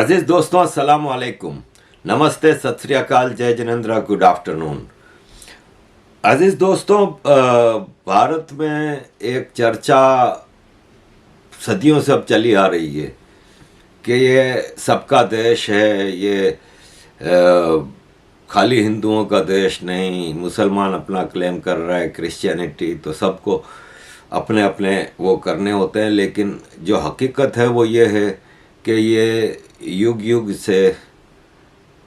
अजीज दोस्तों, अस्सलाम वालेकुम, नमस्ते, सत श्री अकाल, जय जिनेंद्र, गुड आफ्टरनून। अजीज दोस्तों, भारत में एक चर्चा सदियों से अब चली आ रही है कि ये सबका देश है, ये खाली हिंदुओं का देश नहीं। मुसलमान अपना क्लेम कर रहा है, क्रिश्चियनिटी, तो सबको अपने अपने वो करने होते हैं। लेकिन जो हकीकत है वो ये है कि ये युग युग से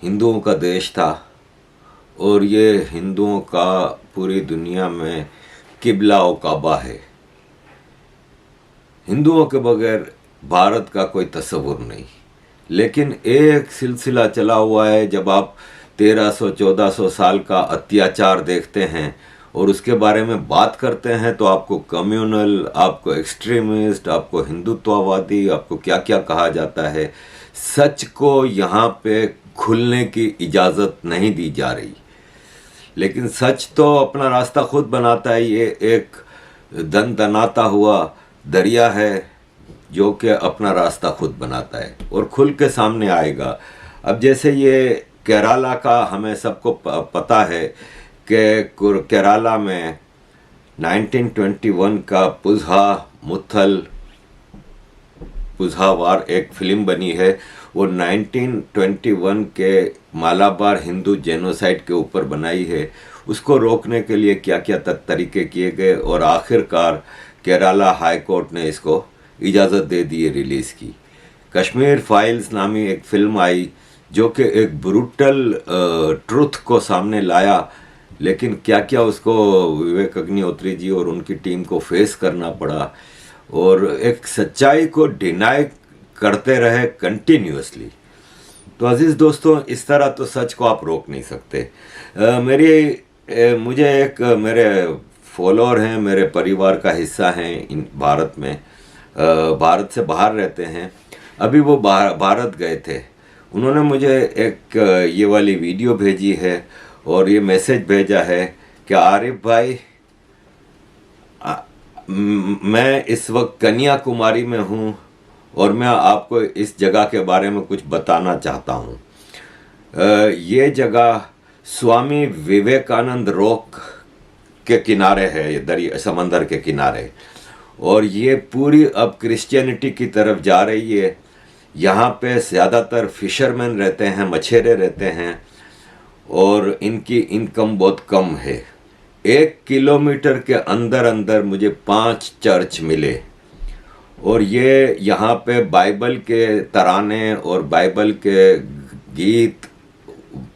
हिंदुओं का देश था और ये हिंदुओं का पूरी दुनिया में किबला और काबा है। हिंदुओं के बगैर भारत का कोई तस्वुर नहीं। लेकिन एक सिलसिला चला हुआ है, जब आप 1300-1400 साल का अत्याचार देखते हैं और उसके बारे में बात करते हैं तो आपको कम्युनल, आपको एक्सट्रीमिस्ट, आपको हिंदुत्ववादी, आपको क्या क्या कहा जाता है। सच को यहाँ पे खुलने की इजाज़त नहीं दी जा रही। लेकिन सच तो अपना रास्ता खुद बनाता है। ये एक दनाता हुआ दरिया है जो कि अपना रास्ता खुद बनाता है और खुल के सामने आएगा। अब जैसे ये केरला का हमें सबको पता है कि केरला में 1921 का पुजहा वार एक फिल्म बनी है। वो 1921 के मालाबार हिंदू जेनोसाइड के ऊपर बनाई है। उसको रोकने के लिए क्या क्या तरीके किए गए और आखिरकार केरला हाई कोर्ट ने इसको इजाज़त दे दी है रिलीज़ की। कश्मीर फाइल्स नामी एक फिल्म आई जो कि एक ब्रूटल ट्रुथ को सामने लाया। लेकिन क्या क्या उसको विवेक अग्निहोत्री जी और उनकी टीम को फेस करना पड़ा और एक सच्चाई को डिनाई करते रहे कंटिन्यूअसली। तो अजीज़ दोस्तों, इस तरह तो सच को आप रोक नहीं सकते। मुझे एक मेरे फॉलोअर हैं, मेरे परिवार का हिस्सा हैं इन भारत में, भारत से बाहर रहते हैं। अभी वो भारत गए थे। उन्होंने मुझे एक ये वाली वीडियो भेजी है और ये मैसेज भेजा है कि आरिफ भाई, मैं इस वक्त कन्याकुमारी में हूँ और मैं आपको इस जगह के बारे में कुछ बताना चाहता हूँ। ये जगह स्वामी विवेकानंद रॉक के किनारे है, ये दरिया समंदर के किनारे, और ये पूरी अब क्रिश्चियनिटी की तरफ जा रही है। यहाँ पे ज़्यादातर फिशरमैन रहते हैं, मछेरे रहते हैं और इनकी इनकम बहुत कम है। 1 किलोमीटर के अंदर अंदर मुझे 5 चर्च मिले और ये यहाँ पे बाइबल के तराने और बाइबल के गीत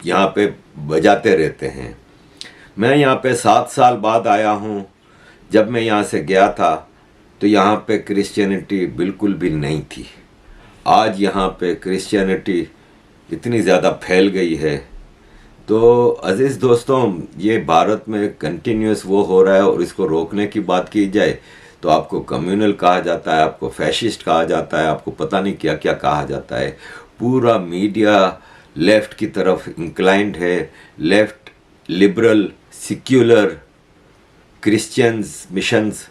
यहाँ पे बजाते रहते हैं। मैं यहाँ पे 7 साल बाद आया हूँ। जब मैं यहाँ से गया था तो यहाँ पे क्रिश्चियनिटी बिल्कुल भी नहीं थी। आज यहाँ पे क्रिश्चियनिटी इतनी ज़्यादा फैल गई है। तो अजीज़ दोस्तों, ये भारत में कंटिन्यूस वो हो रहा है और इसको रोकने की बात की जाए तो आपको कम्युनल कहा जाता है, आपको फैशिस्ट कहा जाता है, आपको पता नहीं क्या क्या कहा जाता है। पूरा मीडिया लेफ़्ट की तरफ इंक्लाइंड है। Left, liberal, secular, Christians, missions,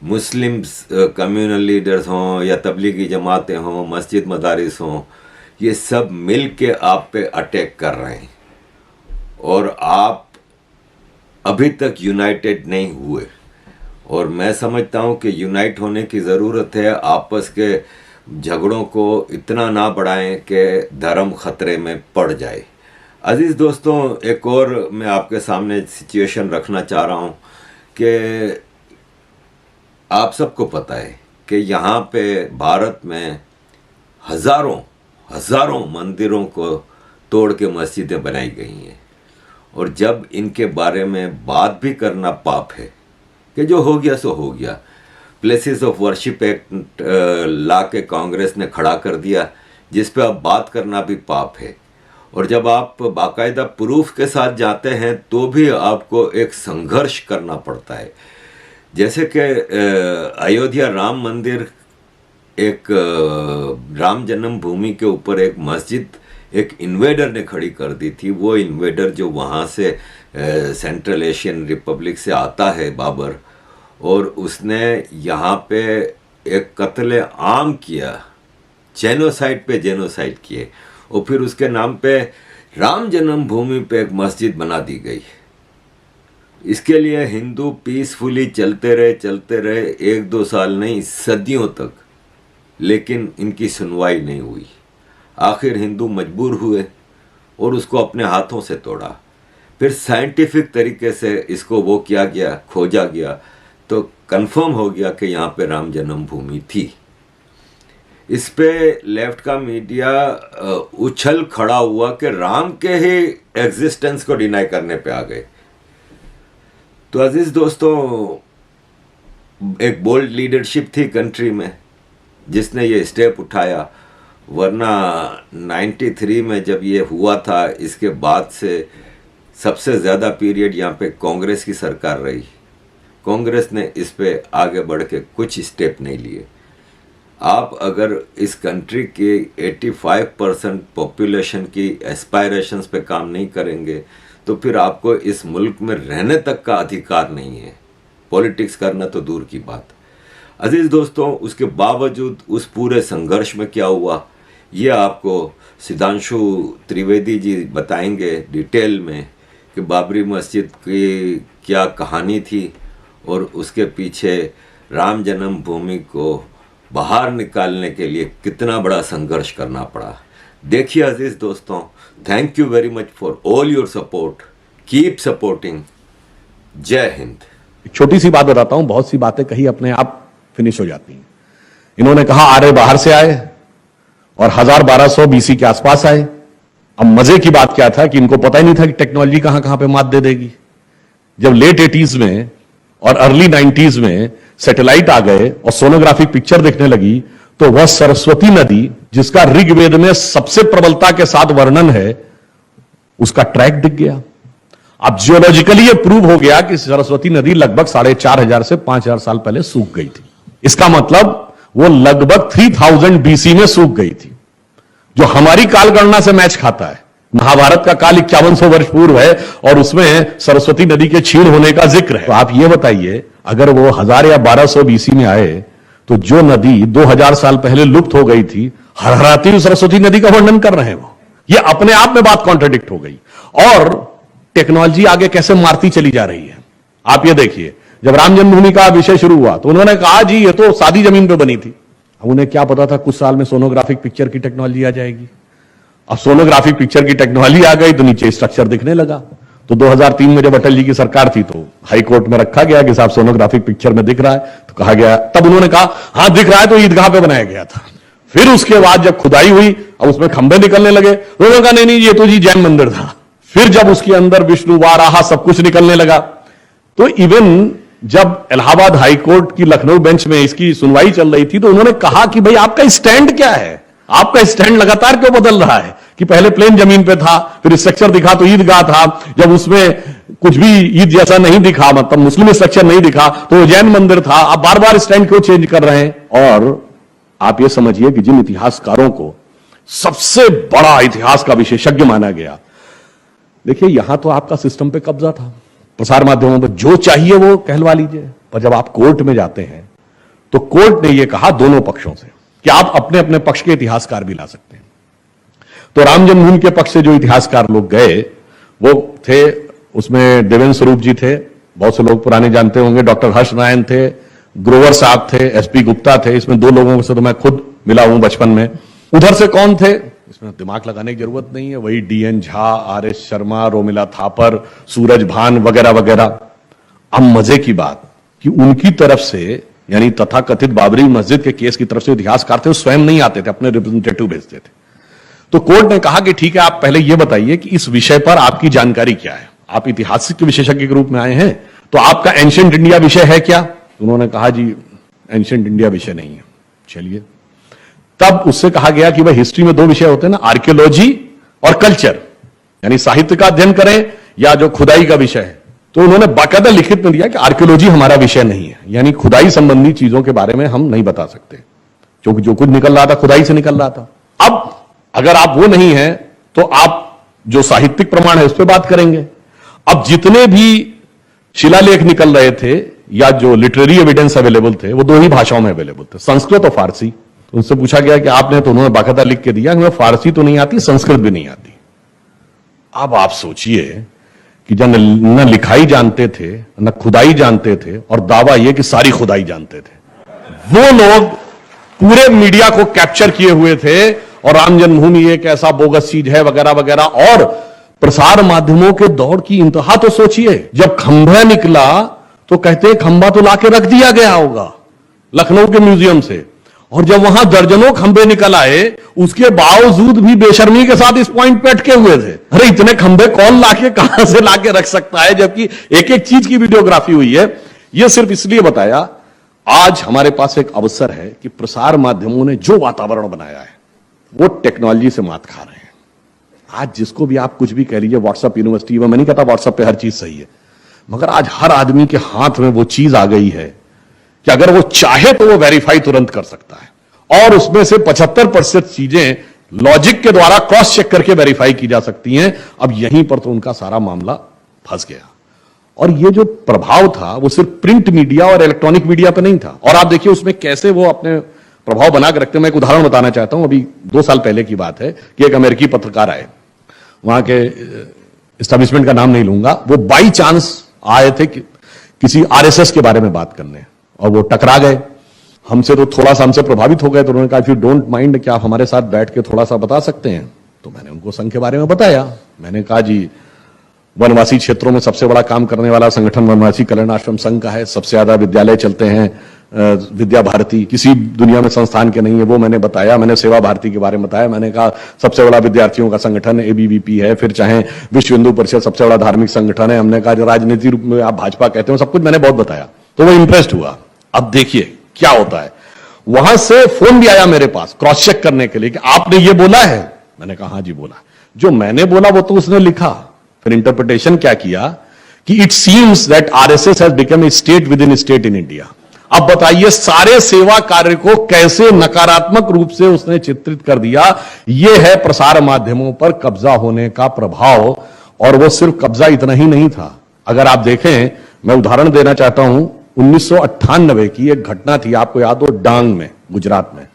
Muslims, communal leaders हों या तबलीगी जमातें हों, मस्जिद मदारिस हों, ये सब मिल के आप पे अटैक कर रहे हैं और आप अभी तक यूनाइटेड नहीं हुए। और मैं समझता हूँ कि यूनाइट होने की ज़रूरत है। आपस के झगड़ों को इतना ना बढ़ाएं कि धर्म ख़तरे में पड़ जाए। अजीज़ दोस्तों, एक और मैं आपके सामने सिचुएशन रखना चाह रहा हूँ कि आप सबको पता है कि यहाँ पे भारत में हज़ारों मंदिरों को तोड़ के मस्जिदें बनाई गई हैं और जब इनके बारे में बात भी करना पाप है कि जो हो गया सो हो गया। प्लेसेस ऑफ वर्शिप एक्ट ला के कांग्रेस ने खड़ा कर दिया, जिस पे अब बात करना भी पाप है। और जब आप बाकायदा प्रूफ के साथ जाते हैं तो भी आपको एक संघर्ष करना पड़ता है। जैसे कि अयोध्या राम मंदिर, एक राम जन्मभूमि के ऊपर एक मस्जिद एक इन्वेडर ने खड़ी कर दी थी। वो इन्वेडर जो वहाँ से सेंट्रल एशियन रिपब्लिक से आता है, बाबर, और उसने यहाँ पे एक कत्ले आम किया जेनोसाइड पे जेनोसाइड किए, और फिर उसके नाम पे राम जन्मभूमि पे एक मस्जिद बना दी गई। इसके लिए हिंदू पीसफुली चलते रहे 1-2 साल नहीं, सदियों तक, लेकिन इनकी सुनवाई नहीं हुई। आखिर हिंदू मजबूर हुए और उसको अपने हाथों से तोड़ा। फिर साइंटिफिक तरीके से इसको वो किया गया, खोजा गया, तो कंफर्म हो गया कि यहाँ पे राम जन्मभूमि थी। इस पे लेफ्ट का मीडिया उछल खड़ा हुआ कि राम के ही एग्जिस्टेंस को डिनाई करने पे आ गए। तो अजीज दोस्तों, एक बोल्ड लीडरशिप थी कंट्री में जिसने ये स्टेप उठाया, वरना 93 में जब ये हुआ था, इसके बाद से सबसे ज़्यादा पीरियड यहाँ पे कांग्रेस की सरकार रही। कांग्रेस ने इस पे आगे बढ़ के कुछ स्टेप नहीं लिए। आप अगर इस कंट्री की 85% पॉपुलेशन की एस्पायरेशंस पे काम नहीं करेंगे तो फिर आपको इस मुल्क में रहने तक का अधिकार नहीं है, पॉलिटिक्स करना तो दूर की बात। अजीज दोस्तों, उसके बावजूद उस पूरे संघर्ष में क्या हुआ ये आपको सिद्धांशु त्रिवेदी जी बताएंगे डिटेल में कि बाबरी मस्जिद की क्या कहानी थी और उसके पीछे राम जन्मभूमि को बाहर निकालने के लिए कितना बड़ा संघर्ष करना पड़ा। देखिए अजीज दोस्तों, thank you very much for all your support, keep supporting. जय हिंद। छोटी सी बात बताता हूं, बहुत सी बातें कही अपने आप फिनिश हो जाती हैं। इन्होंने कहा आर्य बाहर से आए और 1200 बीसी के आसपास आए। अब मजे की बात क्या था कि इनको पता ही नहीं था कि टेक्नोलॉजी कहां कहां पे मात दे देगी। जब लेट 80s में और अर्ली 90s में सैटेलाइट आ गए और सोनोग्राफिक पिक्चर दिखने लगी, तो वह सरस्वती नदी जिसका ऋग्वेद में सबसे प्रबलता के साथ वर्णन है, उसका ट्रैक दिख गया। अब जियोलॉजिकली यह प्रूव हो गया कि सरस्वती नदी लगभग 4500 से 5000 साल पहले सूख गई थी। इसका मतलब वो लगभग 3000 बीसी में सूख गई थी, जो हमारी कालगणना से मैच खाता है। महाभारत का काल 5100 वर्ष पूर्व है और उसमें सरस्वती नदी के क्षीण होने का जिक्र है। तो आप ये बताइए, अगर वो 1000 या 1200 बीसी में आए तो जो नदी 2000 साल पहले लुप्त हो गई थी, हरहराती हुई सरस्वती नदी का वर्णन कर रहे हैं वो। ये अपने आप में बात कॉन्ट्रडिक्ट हो गई। और टेक्नोलॉजी आगे कैसे मारती चली जा रही है, आप ये देखिए। जब राम जन्मभूमि का विषय शुरू हुआ तो उन्होंने कहा जी ये तो सादी जमीन पे बनी थी। अब उन्हें क्या पता था कुछ साल में सोनोग्राफिक पिक्चर की टेक्नोलॉजी आ जाएगी। अब सोनोग्राफिक पिक्चर की टेक्नोलॉजी आ गई तो नीचे स्ट्रक्चर दिखने लगा। तो 2003 में जब अटल जी की सरकार थी तो हाई कोर्ट में रखा गया कि साहब सोनोग्राफिक पिक्चर में दिख रहा है, तो कहा गया, तब उन्होंने कहा हां दिख रहा है, तो ईदगाह पे बनाया गया था। फिर उसके बाद जब खुदाई हुई और उसमें खंभे निकलने लगे, उन्होंने कहा नहीं ये तो जी जैन मंदिर था। फिर जब उसके अंदर विष्णु वाराह सब कुछ निकलने लगा, तो इवन जब इलाहाबाद हाई कोर्ट की लखनऊ बेंच में इसकी सुनवाई चल रही थी तो उन्होंने कहा कि भाई आपका स्टैंड क्या है, आपका स्टैंड लगातार क्यों बदल रहा है कि पहले प्लेन जमीन पे था, फिर स्ट्रक्चर दिखा तो ईदगाह था, जब उसमें कुछ भी ईद जैसा नहीं दिखा, मतलब मुस्लिम स्ट्रक्चर नहीं दिखा तो जैन मंदिर था। आप बार बार स्टैंड क्यों चेंज कर रहे हैं। और आप ये समझिए कि जिन इतिहासकारों को सबसे बड़ा इतिहास का विशेषज्ञ माना गया, देखिए यहां तो आपका सिस्टम पे कब्जा था, प्रसार माध्यमों पर जो चाहिए वो कहलवा लीजिए, पर जब आप कोर्ट में जाते हैं तो कोर्ट ने यह कहा दोनों पक्षों से कि आप अपने अपने पक्ष के इतिहासकार भी ला सकते हैं। तो राम जन्मभूमि के पक्ष से जो इतिहासकार लोग गए वो थे, उसमें देवेंद्र स्वरूप जी थे, बहुत से लोग पुराने जानते होंगे, डॉक्टर हर्ष नारायण थे, ग्रोवर साहब थे, एसपी गुप्ता थे। इसमें दो लोगों से तो मैं खुद मिला हूं बचपन में। उधर से कौन थे, इसमें दिमाग लगाने की जरूरत नहीं है, वही डीएन झा, आरएस शर्मा, रोमिला थापर, सूरज भान वगैरह वगैरह। अब मजे की बात कि उनकी तरफ से, यानी तथाकथित बाबरी मस्जिद के केस की तरफ से इतिहासकार थे, वो स्वयं नहीं आते थे, अपने रिप्रेजेंटेटिव भेजते थे। तो कोर्ट ने कहा कि ठीक है, आप पहले यह बताइए कि इस विषय पर आपकी जानकारी क्या है, आप ऐतिहासिक विशेषज्ञ के रूप में आए हैं, तो आपका एंशिएंट इंडिया विषय है क्या। उन्होंने कहा जी एंशिएंट इंडिया विषय नहीं है। चलिए, तब उससे कहा गया कि भाई हिस्ट्री में दो विषय होते हैं ना, आर्कियोलॉजी और कल्चर, यानी साहित्य का अध्ययन करें या जो खुदाई का विषय है। तो उन्होंने बाकायदा लिखित में दिया कि आर्कियोलॉजी हमारा विषय नहीं है, यानी खुदाई संबंधी चीजों के बारे में हम नहीं बता सकते, क्योंकि जो कुछ निकल रहा था खुदाई से निकल रहा था। अब अगर आप वो नहीं है तो आप जो साहित्यिक प्रमाण है उस पर बात करेंगे। अब जितने भी शिलालेख निकल रहे थे या जो लिटरेरी एविडेंस अवेलेबल थे वो दो ही भाषाओं में अवेलेबल थे, संस्कृत और फारसी। तो उनसे पूछा गया कि आपने, तो उन्होंने बाकायदा लिख के दिया कि हमें फारसी तो नहीं आती, संस्कृत भी नहीं आती। अब आप सोचिए कि जब न लिखाई जानते थे, न खुदाई जानते थे, और दावा यह कि सारी खुदाई जानते थे, वो लोग पूरे मीडिया को कैप्चर किए हुए थे और राम जन्मभूमि एक ऐसा बोगस चीज है वगैरह वगैरह। और प्रसार माध्यमों के दौर की इंतहा तो सोचिए, जब खंभा निकला तो कहते हैं खंभा तो लाके रख दिया गया होगा लखनऊ के म्यूजियम से, और जब वहां दर्जनों खंभे निकल आए उसके बावजूद भी बेशर्मी के साथ इस पॉइंट पे अटके हुए थे। अरे इतने खंभे कौन लाके कहां से लाके रख सकता है, जबकि एक एक चीज की वीडियोग्राफी हुई है। यह सिर्फ इसलिए बताया, आज हमारे पास एक अवसर है कि प्रसार माध्यमों ने जो वातावरण बनाया है वो टेक्नोलॉजी से मात खा रहे हैं। आज जिसको भी आप कुछ भी कह लीजिए, व्हाट्सएप यूनिवर्सिटी, मैं नहीं कहता व्हाट्सएप पे हर चीज सही है, मगर आज हर आदमी के हाथ में वो चीज आ गई है कि अगर वो चाहे तो वो वेरीफाई तुरंत कर सकता है, और उसमें से 75% चीजें लॉजिक के द्वारा क्रॉस चेक करके वेरीफाई की जा सकती हैं। अब यहीं पर तो उनका सारा मामला फंस गया। और ये जो प्रभाव था वो सिर्फ प्रिंट मीडिया और इलेक्ट्रॉनिक मीडिया पे नहीं था। और आप देखिए उसमें कैसे वो अपने प्रभाव बना के रखते हैं। मैं एक उदाहरण बताना चाहता हूं, अभी 2 साल पहले की बात है कि एक अमेरिकी पत्रकार आए, वहां के एस्टेब्लिशमेंट का नाम नहीं लूंगा, वो बाई चांस आए थे कि किसी आरएसएस के बारे में बात करने, और वो टकरा गए हमसे, तो थोड़ा सा हमसे प्रभावित हो गए। तो उन्होंने कहा इफ यू डोंट माइंड, क्या आप हमारे साथ बैठ के थोड़ा सा बता सकते हैं? तो मैंने उनको संघ के बारे में बताया। मैंने कहा जी, वनवासी क्षेत्रों में सबसे बड़ा काम करने वाला संगठन वनवासी कल्याण आश्रम संघ का है, सबसे ज्यादा विद्यालय चलते हैं विद्या भारती, किसी दुनिया में संस्थान के नहीं है, वो मैंने बताया। मैंने सेवा भारती के बारे में बताया। मैंने कहा सबसे बड़ा विद्यार्थियों का संगठन एबीवीपी है, फिर चाहे विश्व हिंदू परिषद सबसे बड़ा धार्मिक संगठन है। हमने कहा राजनीति रूप में आप भाजपा कहते हो, सब कुछ मैंने बहुत बताया। तो वो इंप्रेस्ड हुआ। अब देखिए क्या होता है, वहां से फोन भी आया मेरे पास क्रॉस चेक करने के लिए कि आपने ये बोला है। मैंने कहा हाँ जी बोला। जो मैंने बोला वो तो उसने लिखा, फिर इंटरप्रिटेशन क्या किया कि it seems that RSS has become a state with in state in India. अब बताइए सारे सेवा कार्य को कैसे नकारात्मक रूप से उसने चित्रित कर दिया। यह है प्रसार माध्यमों पर कब्जा होने का प्रभाव। और वो सिर्फ कब्जा इतना ही नहीं था। अगर आप देखें, मैं उदाहरण देना चाहता हूं, 1998 की एक घटना थी, आपको याद हो, डांग में, गुजरात में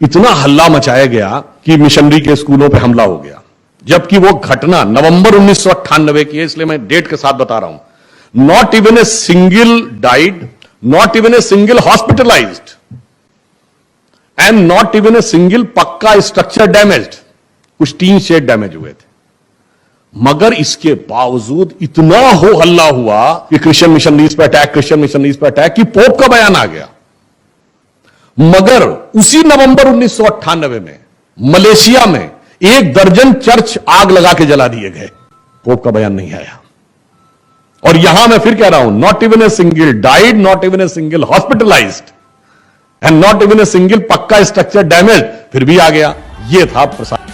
इतना हल्ला मचाया गया कि मिशनरी के स्कूलों पे हमला हो गया। जबकि वो घटना नवंबर 1998 की है, इसलिए मैं डेट के साथ बता रहा हूं। Not even a single died, not even a single hospitalised, and not even a single पक्का स्ट्रक्चर डैमेज्ड। कुछ टीन शेड डैमेज हुए थे, मगर इसके बावजूद इतना हो हल्ला हुआ कि क्रिश्चियन मिशनरीज पे अटैक, क्रिश्चियन मिशनरीज पे अटैक, कि पोप का बयान आ गया। मगर उसी नवंबर 1998 में मलेशिया में 1 दर्जन चर्च आग लगा के जला दिए गए, पोप का बयान नहीं आया। और यहां मैं फिर कह रहा हूं, not even a single died, not even a single hospitalised, and not even a single पक्का स्ट्रक्चर डैमेज, फिर भी आ गया। यह था प्रसार।